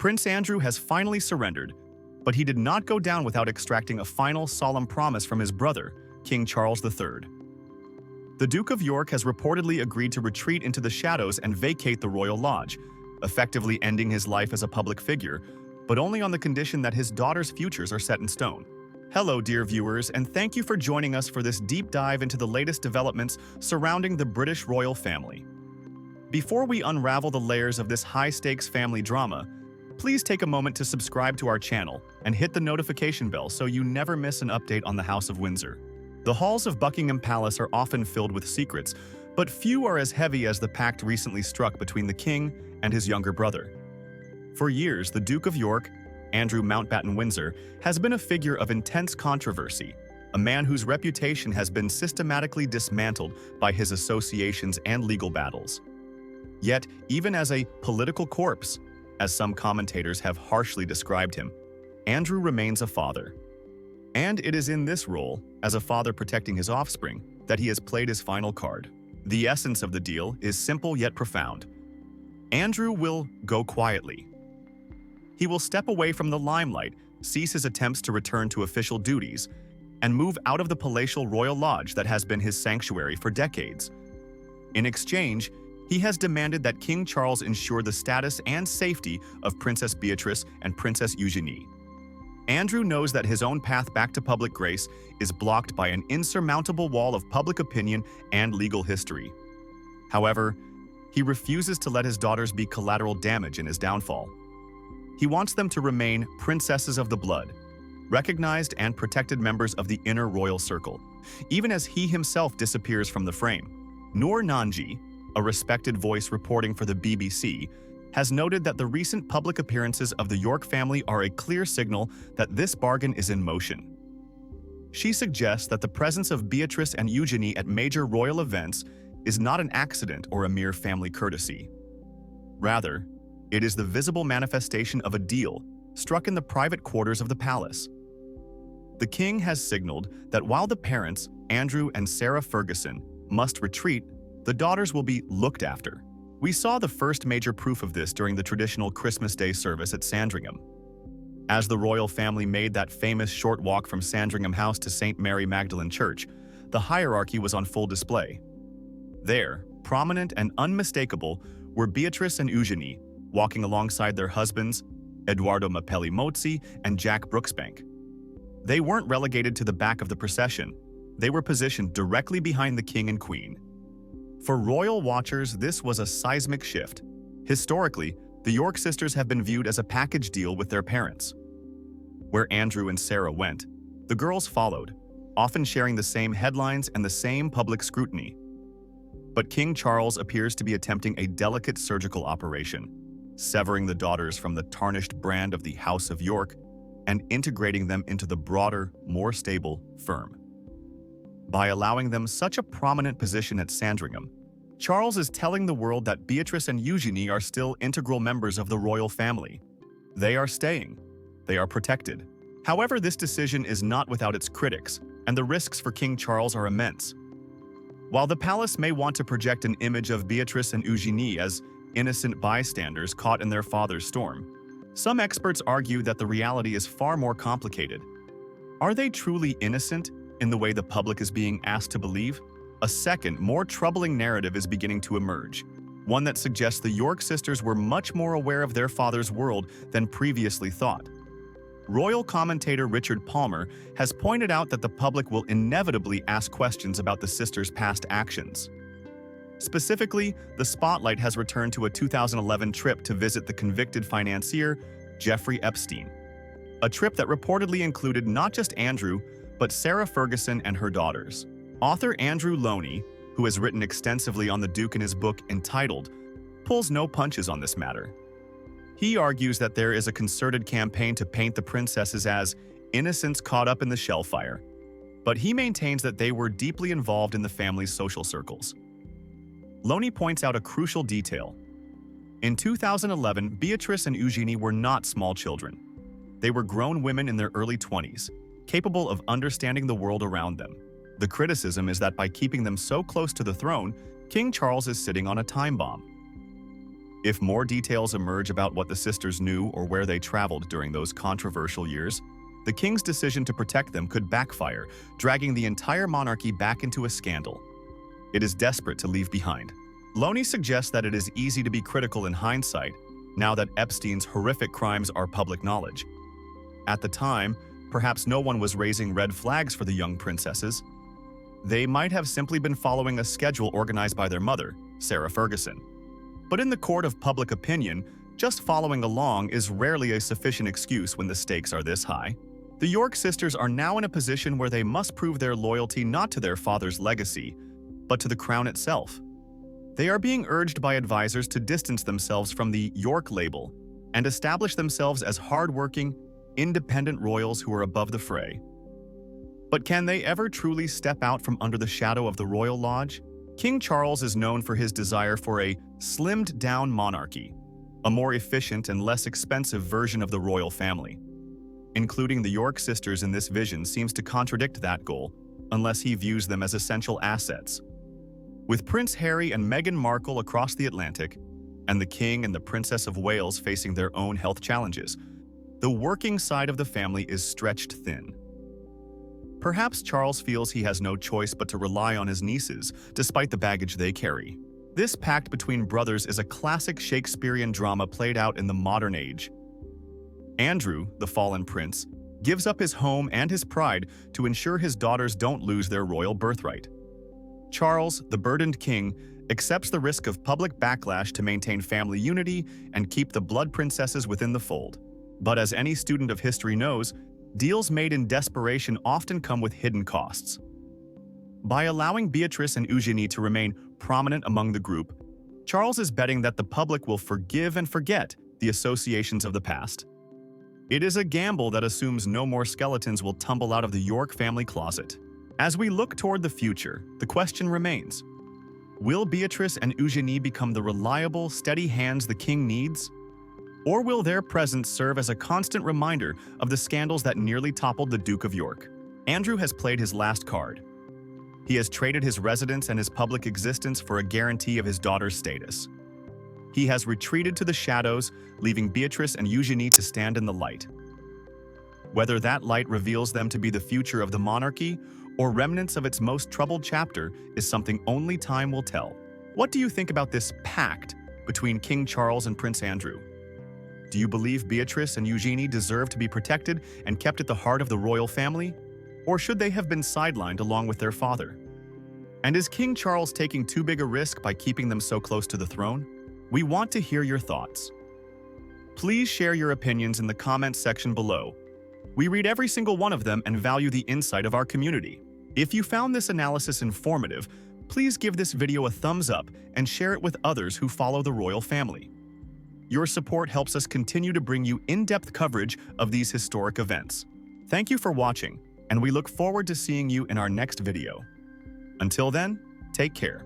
Prince Andrew has finally surrendered, but he did not go down without extracting a final solemn promise from his brother, King Charles III. The Duke of York has reportedly agreed to retreat into the shadows and vacate the royal lodge, effectively ending his life as a public figure, but only on the condition that his daughter's futures are set in stone. Hello, dear viewers, and thank you for joining us for this deep dive into the latest developments surrounding the British royal family. Before we unravel the layers of this high-stakes family drama, please take a moment to subscribe to our channel and hit the notification bell so you never miss an update on the House of Windsor. The halls of Buckingham Palace are often filled with secrets, but few are as heavy as the pact recently struck between the king and his younger brother. For years, the Duke of York, Andrew Mountbatten Windsor, has been a figure of intense controversy, a man whose reputation has been systematically dismantled by his associations and legal battles. Yet, even as a political corpse, as some commentators have harshly described him, Andrew remains a father. And it is in this role, as a father protecting his offspring, that he has played his final card. The essence of the deal is simple yet profound. Andrew will go quietly. He will step away from the limelight, cease his attempts to return to official duties, and move out of the palatial royal lodge that has been his sanctuary for decades. In exchange, he has demanded that King Charles ensure the status and safety of Princess Beatrice and Princess Eugenie. Andrew knows that his own path back to public grace is blocked by an insurmountable wall of public opinion and legal history. However, he refuses to let his daughters be collateral damage in his downfall. He wants them to remain princesses of the blood, recognized and protected members of the inner royal circle, even as he himself disappears from the frame. Noor Nanji, a respected voice reporting for the BBC, has noted that the recent public appearances of the York family are a clear signal that this bargain is in motion. She suggests that the presence of Beatrice and Eugenie at major royal events is not an accident or a mere family courtesy. Rather, it is the visible manifestation of a deal struck in the private quarters of the palace. The king has signaled that while the parents, Andrew and Sarah Ferguson, must retreat, the daughters will be looked after. We saw the first major proof of this during the traditional Christmas Day service at Sandringham. As the royal family made that famous short walk from Sandringham House to St. Mary Magdalene Church, the hierarchy was on full display. There, prominent and unmistakable, were Beatrice and Eugenie, walking alongside their husbands, Edoardo Mapelli Mozzi and Jack Brooksbank. They weren't relegated to the back of the procession. They were positioned directly behind the king and queen. For royal watchers, this was a seismic shift. Historically, the York sisters have been viewed as a package deal with their parents. Where Andrew and Sarah went, the girls followed, often sharing the same headlines and the same public scrutiny. But King Charles appears to be attempting a delicate surgical operation, severing the daughters from the tarnished brand of the House of York and integrating them into the broader, more stable firm. By allowing them such a prominent position at Sandringham, Charles is telling the world that Beatrice and Eugenie are still integral members of the royal family. They are staying. They are protected. However, this decision is not without its critics, and the risks for King Charles are immense. While the palace may want to project an image of Beatrice and Eugenie as innocent bystanders caught in their father's storm, some experts argue that the reality is far more complicated. Are they truly innocent in the way the public is being asked to believe? A second, more troubling narrative is beginning to emerge, one that suggests the York sisters were much more aware of their father's world than previously thought. Royal commentator Richard Palmer has pointed out that the public will inevitably ask questions about the sisters' past actions. Specifically, the spotlight has returned to a 2011 trip to visit the convicted financier, Jeffrey Epstein. A trip that reportedly included not just Andrew, but Sarah Ferguson and her daughters. Author Andrew Loney, who has written extensively on the Duke in his book entitled, pulls no punches on this matter. He argues that there is a concerted campaign to paint the princesses as innocents caught up in the shellfire, but he maintains that they were deeply involved in the family's social circles. Loney points out a crucial detail. In 2011, Beatrice and Eugenie were not small children. They were grown women in their early 20s, capable of understanding the world around them. The criticism is that by keeping them so close to the throne, King Charles is sitting on a time bomb. If more details emerge about what the sisters knew or where they traveled during those controversial years, the king's decision to protect them could backfire, dragging the entire monarchy back into a scandal it is desperate to leave behind. Loney suggests that it is easy to be critical in hindsight, now that Epstein's horrific crimes are public knowledge. At the time, perhaps no one was raising red flags for the young princesses. They might have simply been following a schedule organized by their mother, Sarah Ferguson. But in the court of public opinion, just following along is rarely a sufficient excuse when the stakes are this high. The York sisters are now in a position where they must prove their loyalty not to their father's legacy, but to the crown itself. They are being urged by advisors to distance themselves from the York label and establish themselves as hard-working, independent royals who are above the fray. But can they ever truly step out from under the shadow of the royal lodge? King Charles is known for his desire for a slimmed-down monarchy, a more efficient and less expensive version of the royal family. Including the York sisters in this vision seems to contradict that goal, unless he views them as essential assets. With Prince Harry and Meghan Markle across the Atlantic, and the King and the Princess of Wales facing their own health challenges, the working side of the family is stretched thin. Perhaps Charles feels he has no choice but to rely on his nieces, despite the baggage they carry. This pact between brothers is a classic Shakespearean drama played out in the modern age. Andrew, the fallen prince, gives up his home and his pride to ensure his daughters don't lose their royal birthright. Charles, the burdened king, accepts the risk of public backlash to maintain family unity and keep the blood princesses within the fold. But as any student of history knows, deals made in desperation often come with hidden costs. By allowing Beatrice and Eugenie to remain prominent among the group, Charles is betting that the public will forgive and forget the associations of the past. It is a gamble that assumes no more skeletons will tumble out of the York family closet. As we look toward the future, the question remains: will Beatrice and Eugenie become the reliable, steady hands the king needs? Or will their presence serve as a constant reminder of the scandals that nearly toppled the Duke of York? Andrew has played his last card. He has traded his residence and his public existence for a guarantee of his daughter's status. He has retreated to the shadows, leaving Beatrice and Eugenie to stand in the light. Whether that light reveals them to be the future of the monarchy or remnants of its most troubled chapter is something only time will tell. What do you think about this pact between King Charles and Prince Andrew? Do you believe Beatrice and Eugenie deserve to be protected and kept at the heart of the royal family? Or should they have been sidelined along with their father? And is King Charles taking too big a risk by keeping them so close to the throne? We want to hear your thoughts. Please share your opinions in the comments section below. We read every single one of them and value the insight of our community. If you found this analysis informative, please give this video a thumbs up and share it with others who follow the royal family. Your support helps us continue to bring you in-depth coverage of these historic events. Thank you for watching, and we look forward to seeing you in our next video. Until then, take care.